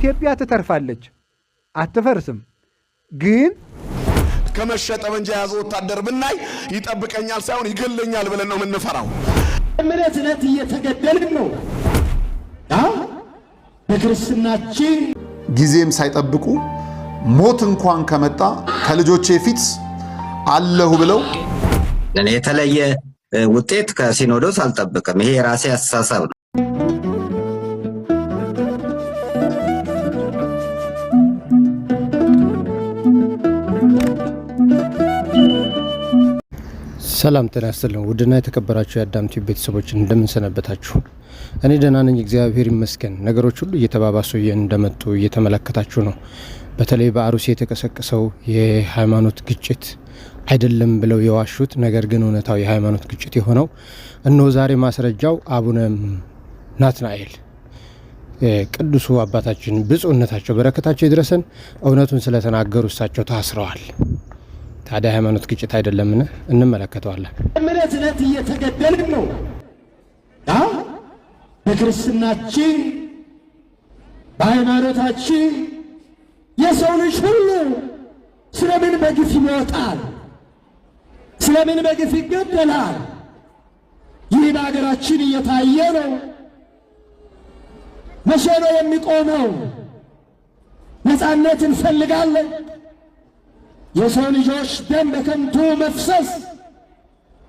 ኢትዮጵያ ትተርፋለች አትፈርስም ግን ከመሸጠ ወንጀ ያዘ ወታደር ብናይ ይጠብቀኛል ሳይሆን ይገለኛል ብለን ነው የምንፈራው እምነት እየተገደልን ነው በክርስትናችን ጊዜም ሳይጠብቁ ሞት እንኳን ከመጣ ከልጆቼ ፊት አለሁ ብለው እኔ የተለየ ውጤት ከሲኖዶስ አልጠብቅም ይሄ ራሴ አስተሳሰብ ነው ሰላም ጤና ይስጥልኝ ውድና የተከበራችሁ የአዳም ቲዩብ ቤተሰቦች እንደምን ሰነበታችሁ እኔ ደህና ነኝ እግዚአብሔር ይመስገን ነገሮች ሁሉ እየተባባሱ እንደመጡ እየተመለከታችሁ ነው በተለይ በአሩሲ የተቀሰቀሰው የሃይማኖት ግጭት አይደለም ብለው የዋሹት ነገር ግን እውነታው የሃይማኖት ግጭት የሆነው እነሆ ዛሬ ማስረጃው አቡነ ናትናኤል ቅዱሱ አባታችን ብፁዕነታቸው በረከታቸው ይድረሰን እውነቱን ስለተናገሩ እሳቸው ታስረዋል ታዲያ ሃይማኖት ግጭት አይደለምን እንመለከተዋለን እምነት እየተገደልን ነው በክርስትናችን በሃይማኖታችን የሰው ልጅ ሁሉ ስለምን በግፍ ይሞታል ስለምን በግፍ ይገደላል ይህ በአገራችን እየታየ ነው መቼ ነው የሚቆመው ነፃነት እንፈልጋለን የሰው ልጆች ደም በከንቱ መፍሰስ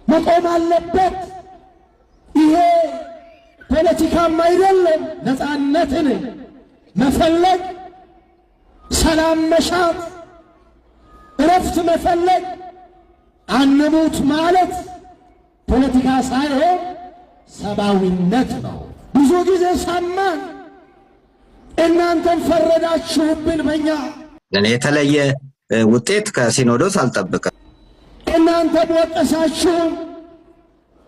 መቆም አለበት ይሄ ፖለቲካም አይደለም ነፃነትን መፈለግ ሰላም መሻት እረፍት መፈለግ አንሙት ማለት ፖለቲካ ሳይሆን ሰብአዊነት ነው ብዙ ጊዜ ሰማን እናንተም ፈረዳችሁብን በእኛ እኔ የተለየ ውጤት ከሲኖዶስ አልጠብቅም እናንተ ወቀሳችሁ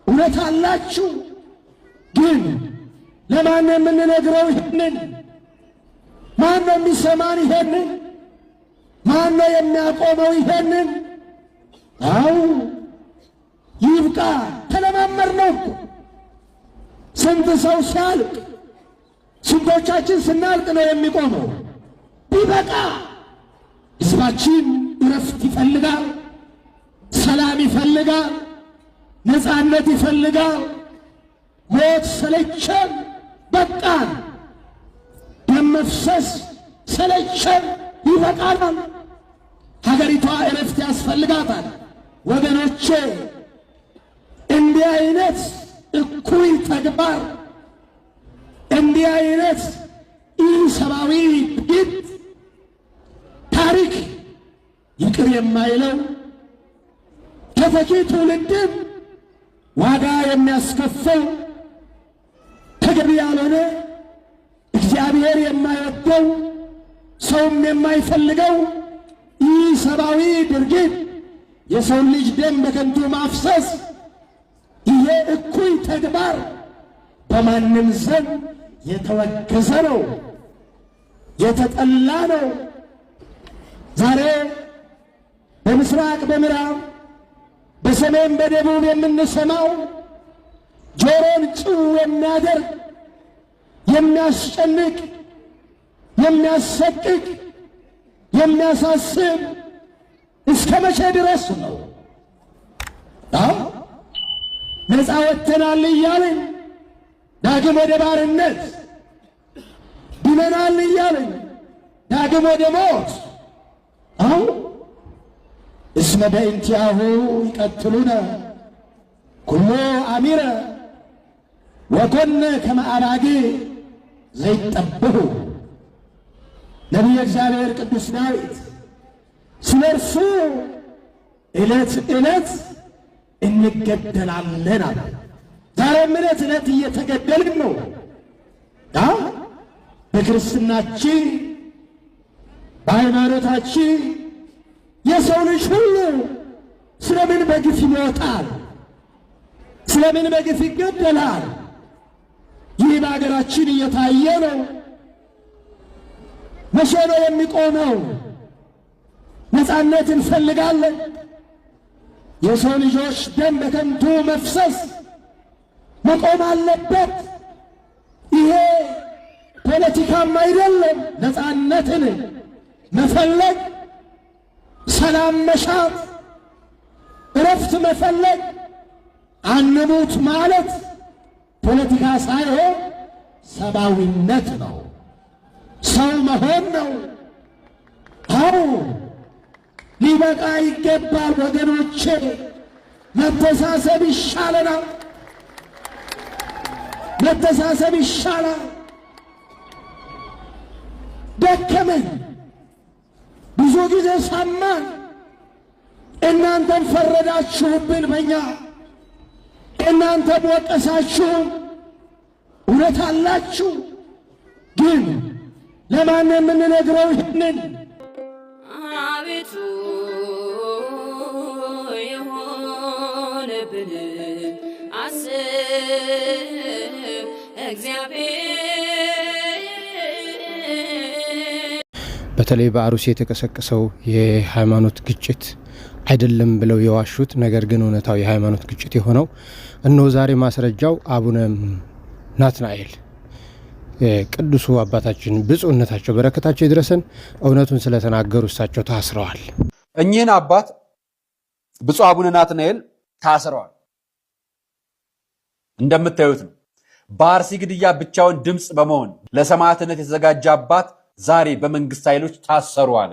እውነት አላችሁ ግን ለማን የምንነግረው ይሄንን ማን ነው የሚሰማን ይሄንን ማን ነው የሚያቆመው ይሄንን አው ይብቃ ተለማመር ነው ስንት ሰው ሲያልቅ ስንቶቻችን ስናልቅ ነው የሚቆመው ቢበቃ ሕዝባችን እረፍት ይፈልጋል ሰላም ይፈልጋል ነፃነት ይፈልጋል ሞት ሰለቸን በቃን ደም መፍሰስ ሰለቸን ይበቃናል ሀገሪቷ እረፍት ያስፈልጋታል ወገኖቼ እንዲህ አይነት እኩይ ተግባር እንዲህ አይነት ኢሰብአዊ ድርጊት ታሪክ ይቅር የማይለው ተተኪ ትውልድን ዋጋ የሚያስከፍል ተገቢ ያልሆነ እግዚአብሔር የማይወደው ሰውም የማይፈልገው ኢሰብአዊ ድርጊት የሰው ልጅ ደም በከንቱ ማፍሰስ ይሄ እኩይ ተግባር በማንም ዘንድ የተወገዘ ነው የተጠላ ነው ዛሬ በምስራቅ በምዕራብ በሰሜን በደቡብ የምንሰማው ጆሮን ጭው የሚያደርግ የሚያስጨንቅ የሚያሰቅቅ የሚያሳስብ እስከ መቼ ድረስ ነው ነፃ ወጥተናል እያልን ዳግም ወደ ባርነት ድነናል እያልን ዳግም ወደ ሞት እስመ በእንቲአሁ ይቀትሉነ ኩሎ አሚረ ወኮነ ከመ አባግዕ ዘይጠብሑ ነቢየ እግዚአብሔር ቅዱስ ዳዊት ስለ እርሱ ዕለት ዕለት እንገደላለን አለ ዛሬም ዕለት እየተገደልን ነው በክርስትናችን በሃይማኖታችን የሰው ልጅ ሁሉ ስለምን በግፍ ይሞታል ስለምን በግፍ ይገደላል ይህ በአገራችን እየታየ ነው መቼ ነው የሚቆመው ነፃነት እንፈልጋለን የሰው ልጆች ደም በከንቱ መፍሰስ መቆም አለበት ይሄ ፖለቲካም አይደለም። ነፃነትን መፈለግ፣ ሰላም መሻት፣ እረፍት መፈለግ፣ አንሙት ማለት ፖለቲካ ሳይሆን ሰብአዊነት ነው፣ ሰው መሆን ነው። አዎ ሊበቃ ይገባል ወገኖቼ። መተሳሰብ ይሻለናል፣ መተሳሰብ ይሻላል። ደከመን፣ ብዙ ጊዜ ሰማን። እናንተም ፈረዳችሁብን በእኛ፣ እናንተም ወቀሳችሁን። እውነት አላችሁ፣ ግን ለማን የምንነግረው ይህንን? አቤቱ የሆነብን አስብ እግዚአብሔር። በተለይ በአሩሲ የተቀሰቀሰው የሃይማኖት ግጭት አይደለም ብለው የዋሹት ነገር ግን እውነታው የሃይማኖት ግጭት የሆነው እነሆ ዛሬ ማስረጃው አቡነ ናትናኤል ቅዱሱ አባታችን ብፁዕነታቸው በረከታቸው ይድረሰን እውነቱን ስለተናገሩ እሳቸው ታስረዋል። እኚህን አባት ብፁዕ አቡነ ናትናኤል ታስረዋል። እንደምታዩት ነው። በአርሲ ግድያ ብቻውን ድምፅ በመሆን ለሰማዕትነት የተዘጋጀ አባት ዛሬ በመንግስት ኃይሎች ታሰሩ አለ።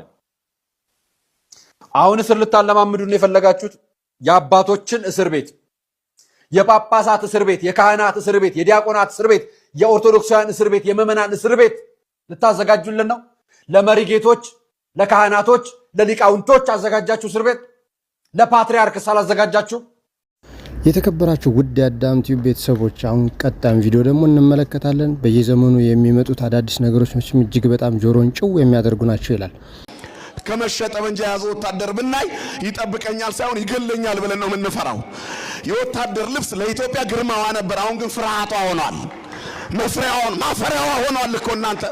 አሁን እስር ልታለማምዱን የፈለጋችሁት የአባቶችን እስር ቤት፣ የጳጳሳት እስር ቤት፣ የካህናት እስር ቤት፣ የዲያቆናት እስር ቤት፣ የኦርቶዶክሳውያን እስር ቤት፣ የምዕመናን እስር ቤት ልታዘጋጁልን ነው። ለመሪ ጌቶች፣ ለካህናቶች፣ ለሊቃውንቶች አዘጋጃችሁ እስር ቤት፣ ለፓትርያርክስ አላዘጋጃችሁ? የተከበራችሁ ውድ የአዳም ቲዩብ ቤተሰቦች አሁን ቀጣም ቪዲዮ ደግሞ እንመለከታለን። በየዘመኑ የሚመጡት አዳዲስ ነገሮች መቼም እጅግ በጣም ጆሮን ጭው የሚያደርጉ ናቸው ይላል። ከመሸጠ መንጃ የያዘ ወታደር ብናይ ይጠብቀኛል ሳይሆን ይገለኛል ብለን ነው የምንፈራው። የወታደር ልብስ ለኢትዮጵያ ግርማዋ ነበር። አሁን ግን ፍርሃቷ ሆኗል፣ ማፈሪያዋ ሆኗል እኮ እናንተ።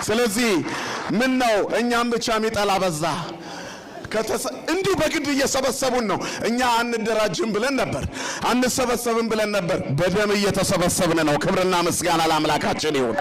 ስለዚህ ምን ነው እኛም ብቻ የሚጠላ በዛ። እንዲሁ በግድ እየሰበሰቡን ነው። እኛ አንደራጅም ብለን ነበር፣ አንሰበሰብም ብለን ነበር። በደም እየተሰበሰብን ነው። ክብርና ምስጋና ለአምላካችን ይሁን።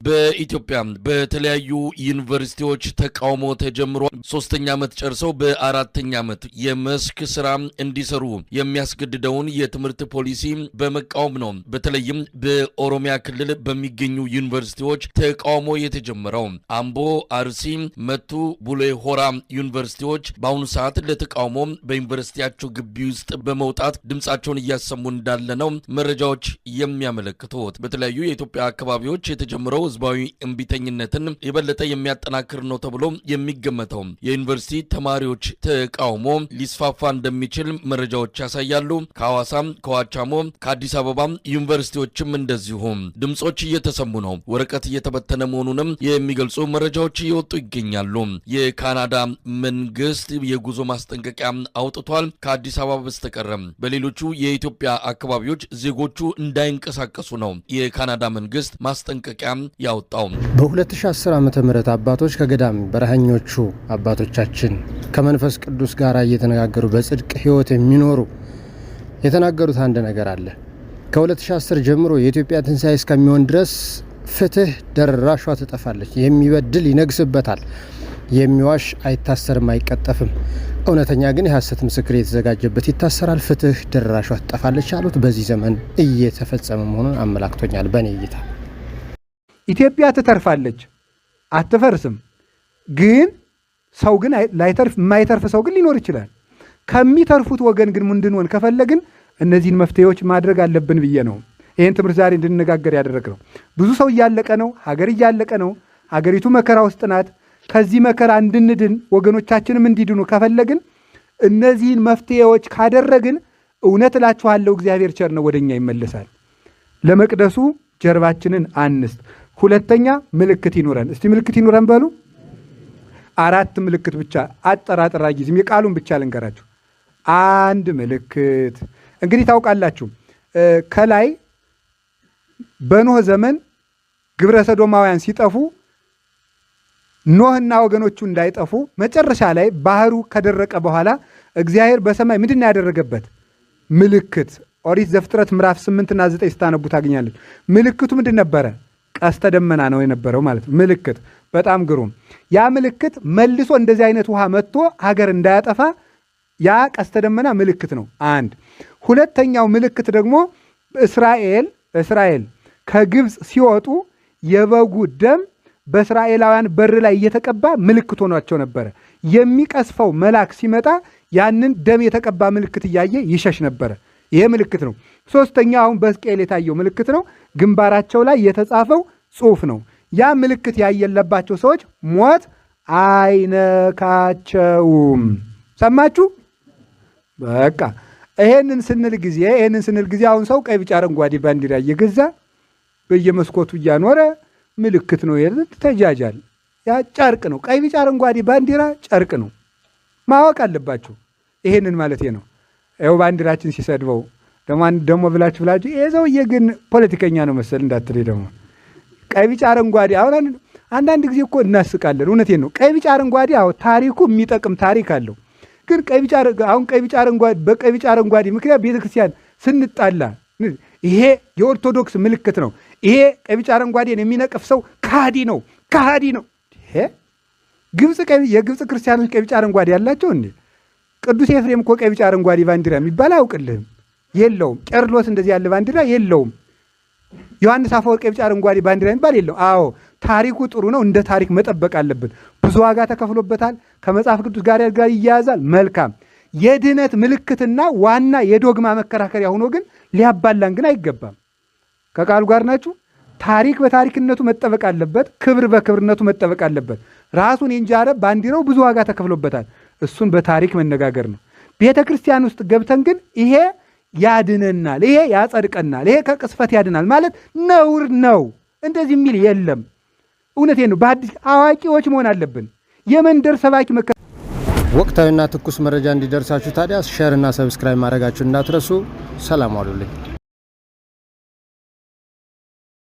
በኢትዮጵያ በተለያዩ ዩኒቨርሲቲዎች ተቃውሞ ተጀምሮ 3ኛ ዓመት ጨርሰው በ4ኛ ዓመት የመስክ ስራ እንዲሰሩ የሚያስገድደውን የትምህርት ፖሊሲ በመቃወም ነው። በተለይም በኦሮሚያ ክልል በሚገኙ ዩኒቨርሲቲዎች ተቃውሞ የተጀመረው። አምቦ፣ አርሲ፣ መቱ፣ ቡሌ ሆራ ዩኒቨርሲቲዎች በአሁኑ ሰዓት ለተቃውሞ በዩኒቨርሲቲያቸው ግቢ ውስጥ በመውጣት ድምጻቸውን እያሰሙ እንዳለ ነው መረጃዎች የሚያመለክቱት። በተለያዩ የኢትዮጵያ አካባቢዎች የተጀመረው ህዝባዊ እምቢተኝነትን የበለጠ የሚያጠናክር ነው ተብሎ የሚገመተው የዩኒቨርሲቲ ተማሪዎች ተቃውሞ ሊስፋፋ እንደሚችል መረጃዎች ያሳያሉ። ከሐዋሳ፣ ከዋቻሞ፣ ከአዲስ አበባ ዩኒቨርሲቲዎችም እንደዚሁ ድምጾች እየተሰሙ ነው። ወረቀት እየተበተነ መሆኑንም የሚገልጹ መረጃዎች እየወጡ ይገኛሉ። የካናዳ መንግስት የጉዞ ማስጠንቀቂያ አውጥቷል። ከአዲስ አበባ በስተቀር በሌሎቹ የኢትዮጵያ አካባቢዎች ዜጎቹ እንዳይንቀሳቀሱ ነው የካናዳ መንግስት ማስጠንቀቂያ ያወጣው። በ2010 ዓ.ም አባቶች ከገዳም በረሃኞቹ አባቶቻችን ከመንፈስ ቅዱስ ጋር እየተነጋገሩ በጽድቅ ህይወት የሚኖሩ የተናገሩት አንድ ነገር አለ። ከ2010 ጀምሮ የኢትዮጵያ ትንሣኤ እስከሚሆን ድረስ ፍትህ ደራሿ ትጠፋለች፣ የሚበድል ይነግስበታል፣ የሚዋሽ አይታሰርም አይቀጠፍም፣ እውነተኛ ግን የሐሰት ምስክር የተዘጋጀበት ይታሰራል፣ ፍትህ ደራሿ ትጠፋለች ያሉት በዚህ ዘመን እየተፈጸመ መሆኑን አመላክቶኛል። በእኔ እይታ ኢትዮጵያ ትተርፋለች፣ አትፈርስም። ግን ሰው ግን ላይተርፍ የማይተርፍ ሰው ግን ሊኖር ይችላል። ከሚተርፉት ወገን ግን እንድንሆን ከፈለግን እነዚህን መፍትሄዎች ማድረግ አለብን ብዬ ነው ይህን ትምህርት ዛሬ እንድንነጋገር ያደረግነው። ብዙ ሰው እያለቀ ነው፣ ሀገር እያለቀ ነው፣ ሀገሪቱ መከራ ውስጥ ናት። ከዚህ መከራ እንድንድን ወገኖቻችንም እንዲድኑ ከፈለግን እነዚህን መፍትሄዎች ካደረግን እውነት እላችኋለሁ እግዚአብሔር ቸር ነው፣ ወደኛ ይመለሳል። ለመቅደሱ ጀርባችንን አንስት። ሁለተኛ ምልክት ይኑረን። እስቲ ምልክት ይኑረን በሉ። 4 ምልክት ብቻ አጠራጥራ ጊዜም የቃሉን ብቻ ልንገራችሁ። 1 ምልክት እንግዲህ ታውቃላችሁ፣ ከላይ በኖህ ዘመን ግብረ ሰዶማውያን ሲጠፉ ኖህና ወገኖቹ እንዳይጠፉ መጨረሻ ላይ ባህሩ ከደረቀ በኋላ እግዚአብሔር በሰማይ ምንድን ያደረገበት ምልክት ኦሪት ዘፍጥረት ምዕራፍ 8 እና 9 ስታነቡ ታገኛለች። ምልክቱ ምንድን ነበረ? ቀስተ ደመና ነው የነበረው ማለት ነው። ምልክት በጣም ግሩም። ያ ምልክት መልሶ እንደዚህ አይነት ውሃ መጥቶ ሀገር እንዳያጠፋ ያ ቀስተ ደመና ምልክት ነው። አንድ ሁለተኛው ምልክት ደግሞ እስራኤል ከግብፅ ሲወጡ የበጉ ደም በእስራኤላውያን በር ላይ እየተቀባ ምልክት ሆኗቸው ነበረ። የሚቀስፈው መልአክ ሲመጣ ያንን ደም የተቀባ ምልክት እያየ ይሸሽ ነበረ። ይሄ ምልክት ነው። ሶስተኛው አሁን በሕዝቅኤል የታየው ምልክት ነው። ግንባራቸው ላይ የተጻፈው ጽሑፍ ነው። ያ ምልክት ያየለባቸው ሰዎች ሞት አይነካቸውም። ሰማችሁ? በቃ ይሄንን ስንል ጊዜ አሁን ሰው ቀይ ቢጫ አረንጓዴ ባንዲራ እየገዛ በየመስኮቱ እያኖረ ምልክት ነው ተጃጃል። ያ ጨርቅ ነው። ቀይ ቢጫ አረንጓዴ ባንዲራ ጨርቅ ነው። ማወቅ አለባችሁ። ይሄንን ማለት ነው። ይኸው ባንዲራችን ሲሰድበው ደግሞ ብላችሁ ይሄ ሰውዬ ግን ፖለቲከኛ ነው መሰል እንዳትለኝ። ደግሞ ቀይ ቢጫ አረንጓዴ አሁን አንዳንድ ጊዜ እኮ እናስቃለን። እውነቴን ነው። ቀይ ቢጫ አረንጓዴ ታሪኩ የሚጠቅም ታሪክ አለው። ግን ቀይ ቢጫ አረንጓዴ በቀይ ቢጫ አረንጓዴ ምክንያት ቤተክርስቲያን ስንጣላ ይሄ የኦርቶዶክስ ምልክት ነው። ይሄ ቀይ ቢጫ አረንጓዴን የሚነቅፍ ሰው ከሃዲ ነው። ይሄ የግብፅ ክርስቲያኖች ቀይ ቢጫ አረንጓዴ ያላቸው እንዴ? ቅዱስ ኤፍሬም እኮ ቀይ ቢጫ አረንጓዴ ባንዲራ የሚባል አያውቅልህም። የለውም። ቄርሎስ እንደዚህ ያለ ባንዲራ የለውም። ዮሐንስ አፈወርቅ ቀይ ቢጫ አረንጓዴ ባንዲራ የሚባል የለው። አዎ ታሪኩ ጥሩ ነው። እንደ ታሪክ መጠበቅ አለብን። ብዙ ዋጋ ተከፍሎበታል። ከመጽሐፍ ቅዱስ ጋር ይያያዛል። መልካም የድህነት ምልክትና ዋና የዶግማ መከራከሪያ ሆኖ ግን ሊያባላን ግን አይገባም። ከቃሉ ጋር ናችሁ። ታሪክ በታሪክነቱ መጠበቅ አለበት። ክብር በክብርነቱ መጠበቅ አለበት። ራሱን የእንጃረ ባንዲራው ብዙ ዋጋ ተከፍሎበታል። እሱን በታሪክ መነጋገር ነው። ቤተ ክርስቲያን ውስጥ ገብተን ግን ይሄ ያድነናል፣ ይሄ ያጸድቀናል፣ ይሄ ከቅስፈት ያድናል ማለት ነውር ነው። እንደዚህ የሚል የለም። እውነቴን ነው። በአዲስ አዋቂዎች መሆን አለብን። የመንደር ሰባኪ ወቅታዊና ትኩስ መረጃ እንዲደርሳችሁ ታዲያ ሼር እና ሰብስክራይብ ማድረጋችሁ እንዳትረሱ። ሰላም ዋሉልኝ።